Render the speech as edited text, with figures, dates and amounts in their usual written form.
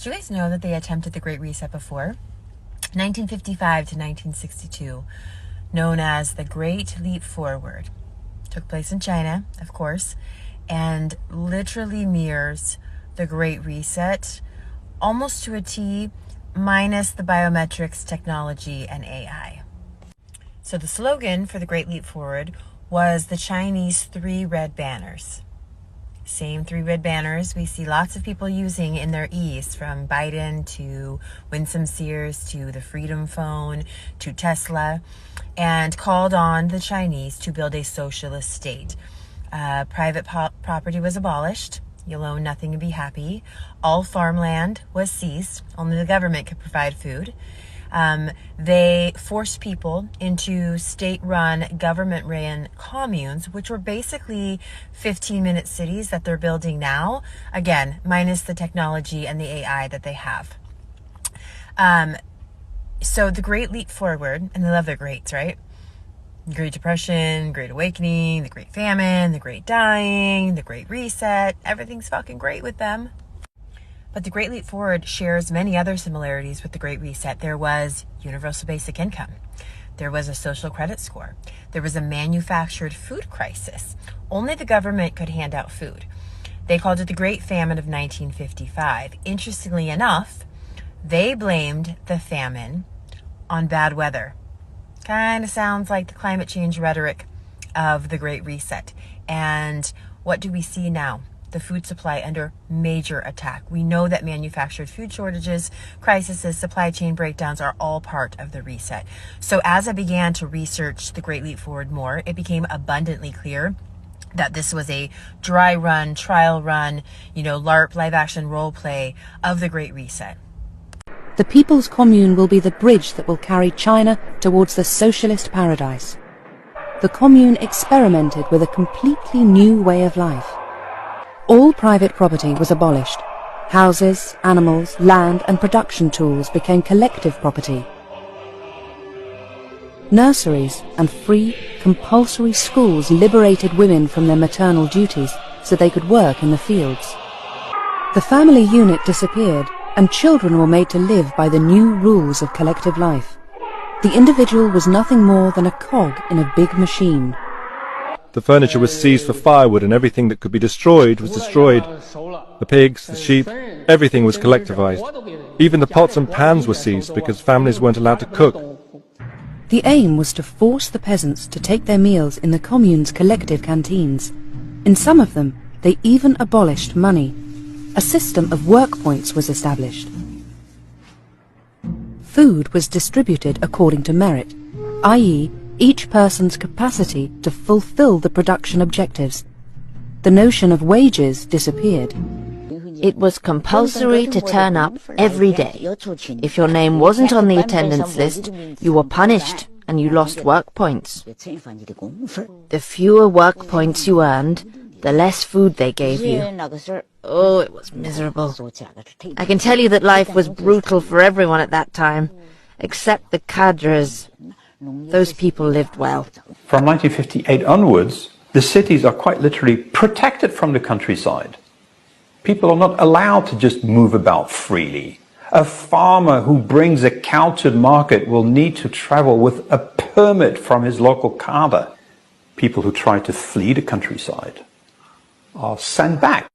Do you guys know that they attempted the Great Reset before? 1955 to 1962, known as the Great Leap Forward. Took place in China, of course, and literally mirrors the Great Reset almost to a T, minus the biometrics, technology, and AI. So the slogan for the Great Leap Forward was the Chinese 3 red banners. Same 3 red banners we see lots of people using in their E's, from Biden to Winsome Sears to the Freedom Phone to Tesla, and called on the Chinese to build a socialist state. Private property was abolished. You'll own nothing and be happy. All farmland was seized. Only the government could provide food. They forced people into state-run, government-ran communes, which were basically 15-minute cities that they're building now. Again, minus the technology and the AI that they have. So the Great Leap Forward, and they love their greats, right? Great Depression, Great Awakening, the Great Famine, the Great Dying, the Great Reset. Everything's fucking great with them. But the Great Leap Forward shares many other similarities with the Great Reset. There was universal basic income. There was a social credit score. There was a manufactured food crisis. Only the government could hand out food. They called it the Great Famine of 1955. Interestingly enough, they blamed the famine on bad weather. Kind of sounds like the climate change rhetoric of the Great Reset. And what do we see now? The food supply under major attack. We know that manufactured food shortages, crises, supply chain breakdowns are all part of the reset. So as I began to research the Great Leap Forward more, it became abundantly clear that this was a dry run, trial run, LARP, live action role play of the Great Reset. The People's Commune will be the bridge that will carry China towards the socialist paradise. The Commune experimented with a completely new way of life. All private property was abolished. Houses, animals, land and production tools became collective property. Nurseries and free, compulsory schools liberated women from their maternal duties so they could work in the fields. The family unit disappeared, and children were made to live by the new rules of collective life. The individual was nothing more than a cog in a big machine. The furniture was seized for firewood, and everything that could be destroyed was destroyed. The pigs, the sheep, everything was collectivized. Even the pots and pans were seized because families weren't allowed to cook. The aim was to force the peasants to take their meals in the commune's collective canteens. In some of them, they even abolished money. A system of work points was established. Food was distributed according to merit, i.e., each person's capacity to fulfill the production objectives. The notion of wages disappeared. It was compulsory to turn up every day. If your name wasn't on the attendance list, you were punished and you lost work points. The fewer work points you earned, the less food they gave you. Oh, it was miserable. I can tell you that life was brutal for everyone at that time, except the cadres. Those people lived well. From 1958 onwards, the cities are quite literally protected from the countryside. People are not allowed to just move about freely. A farmer who brings a cow to the market will need to travel with a permit from his local cadre. People who try to flee the countryside are sent back.